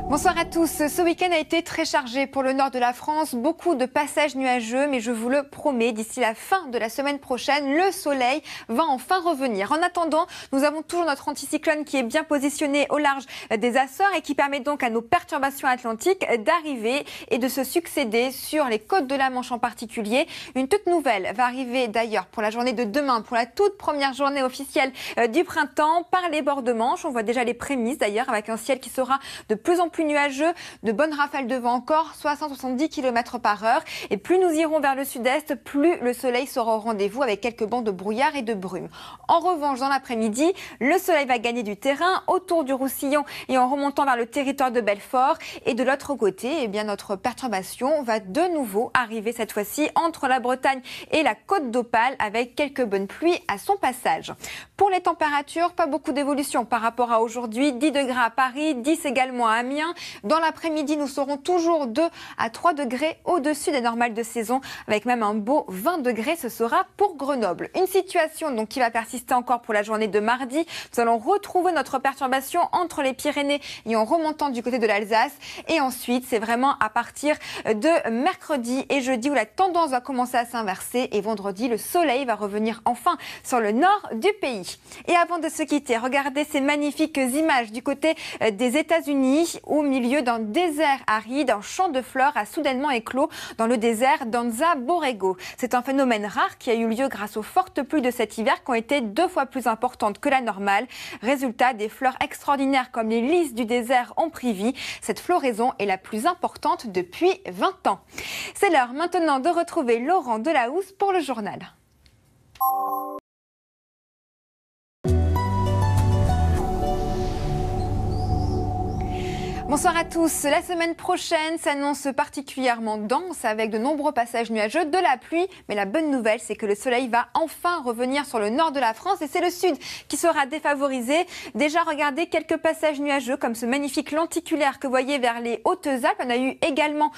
Bonsoir à tous. Ce week-end a été très chargé pour le nord de la France. Beaucoup de passages nuageux, mais je vous le promets, d'ici la fin de la semaine prochaine, le soleil va enfin revenir. En attendant, nous avons toujours notre anticyclone qui est bien positionné au large des Açores et qui permet donc à nos perturbations atlantiques d'arriver et de se succéder sur les côtes de la Manche en particulier. Une toute nouvelle va arriver d'ailleurs pour la journée de demain, pour la toute première journée officielle du printemps par les bords de Manche. On voit déjà les prémices d'ailleurs avec un ciel qui sera de plus en plus nuageux, de bonnes rafales de vent encore, 60-70 km/h. Et plus nous irons vers le sud-est, plus le soleil sera au rendez-vous avec quelques bancs de brouillard et de brume. En revanche, dans l'après-midi, le soleil va gagner du terrain autour du Roussillon et en remontant vers le territoire de Belfort. Et de l'autre côté, eh bien, notre perturbation va de nouveau arriver cette fois-ci entre la Bretagne et la côte d'Opale avec quelques bonnes pluies à son passage. Pour les températures, pas beaucoup d'évolution par rapport à aujourd'hui. 10 degrés à Paris, 10 également à Amiens. Dans l'après-midi, nous serons toujours 2 à 3 degrés au-dessus des normales de saison, avec même un beau 20 degrés, ce sera pour Grenoble. Une situation donc qui va persister encore pour la journée de mardi. Nous allons retrouver notre perturbation entre les Pyrénées et en remontant du côté de l'Alsace. Et ensuite, c'est vraiment à partir de mercredi et jeudi où la tendance va commencer à s'inverser. Et vendredi, le soleil va revenir enfin sur le nord du pays. Et avant de se quitter, regardez ces magnifiques images du côté des États-Unis. Au milieu d'un désert aride, un champ de fleurs a soudainement éclos dans le désert d'Anza Borrego. C'est un phénomène rare qui a eu lieu grâce aux fortes pluies de cet hiver qui ont été 2 fois plus importantes que la normale. Résultat, des fleurs extraordinaires comme les lys du désert ont pris vie. Cette floraison est la plus importante depuis 20 ans. C'est l'heure maintenant de retrouver Laurent Delahousse pour le journal. Bonsoir à tous. La semaine prochaine s'annonce particulièrement dense avec de nombreux passages nuageux, de la pluie. Mais la bonne nouvelle, c'est que le soleil va enfin revenir sur le nord de la France et c'est le sud qui sera défavorisé. Déjà, regardez quelques passages nuageux comme ce magnifique lenticulaire que vous voyez vers les Hautes-Alpes. On a eu également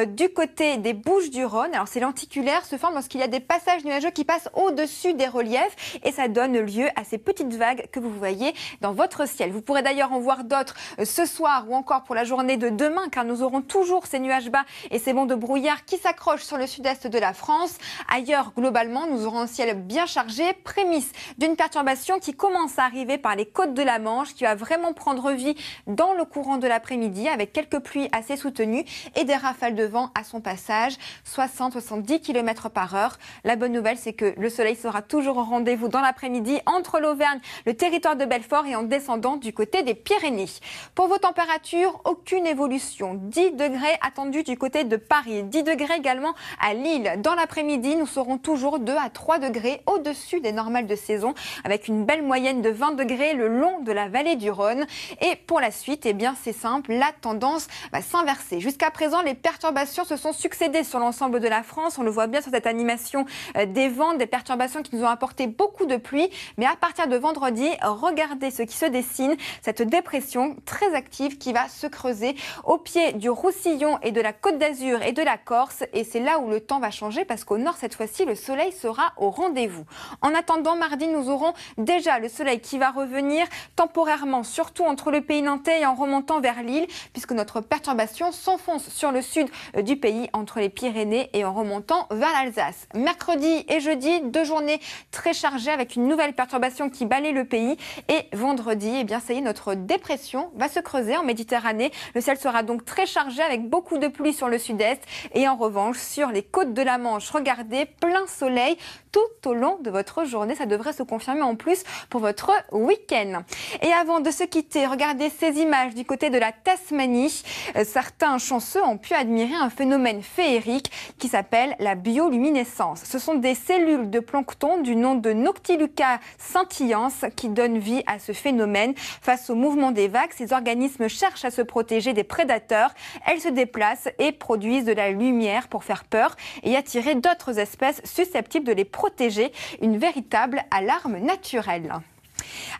du côté des Bouches-du-Rhône. Alors ces lenticulaires se forment lorsqu'il y a des passages nuageux qui passent au-dessus des reliefs et ça donne lieu à ces petites vagues que vous voyez dans votre ciel. Vous pourrez d'ailleurs en voir d'autres ce soir ou encore pour la journée de demain, car nous aurons toujours ces nuages bas et ces bancs de brouillard qui s'accrochent sur le sud-est de la France. Ailleurs, globalement, nous aurons un ciel bien chargé, prémisse d'une perturbation qui commence à arriver par les côtes de la Manche, qui va vraiment prendre vie dans le courant de l'après-midi, avec quelques pluies assez soutenues et des rafales de vent à son passage, 60-70 km/h. La bonne nouvelle, c'est que le soleil sera toujours au rendez-vous dans l'après-midi entre l'Auvergne, le territoire de Belfort et en descendant du côté des Pyrénées. Pour vos températures, aucune évolution. 10 degrés attendus du côté de Paris, 10 degrés également à Lille. Dans l'après-midi, nous serons toujours 2 à 3 degrés au-dessus des normales de saison, avec une belle moyenne de 20 degrés le long de la vallée du Rhône. Et pour la suite, eh bien, c'est simple, la tendance va s'inverser. Jusqu'à présent, les perturbations se sont succédées sur l'ensemble de la France. On le voit bien sur cette animation des vents, des perturbations qui nous ont apporté beaucoup de pluie. Mais à partir de vendredi, regardez ce qui se dessine, cette dépression très active qui va se creuser au pied du Roussillon et de la Côte d'Azur et de la Corse. Et c'est là où le temps va changer parce qu'au nord, cette fois-ci, le soleil sera au rendez-vous. En attendant, mardi, nous aurons déjà le soleil qui va revenir temporairement, surtout entre le pays nantais et en remontant vers l'île, puisque notre perturbation s'enfonce sur le sud du pays, entre les Pyrénées et en remontant vers l'Alsace. Mercredi et jeudi, 2 journées très chargées avec une nouvelle perturbation qui balaie le pays. Et vendredi, eh bien, ça y est, notre dépression va se creuser en Méditerranée. Le ciel sera donc très chargé avec beaucoup de pluie sur le sud-est et en revanche sur les côtes de la Manche, regardez, plein soleil tout au long de votre journée. Ça devrait se confirmer en plus pour votre week-end. Et avant de se quitter, regardez ces images du côté de la Tasmanie. Certains chanceux ont pu admirer un phénomène féerique qui s'appelle la bioluminescence. Ce sont des cellules de plancton du nom de Noctiluca scintillans qui donnent vie à ce phénomène. Face au mouvement des vagues, ces organismes cherchent à se protéger des prédateurs. Elles se déplacent et produisent de la lumière pour faire peur et attirer d'autres espèces susceptibles de les protéger. Une véritable alarme naturelle.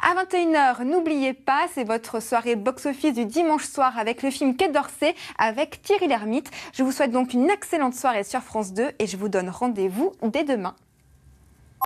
À 21h, n'oubliez pas, c'est votre soirée box-office du dimanche soir avec le film Quai d'Orsay avec Thierry Lhermitte. Je vous souhaite donc une excellente soirée sur France 2 et je vous donne rendez-vous dès demain.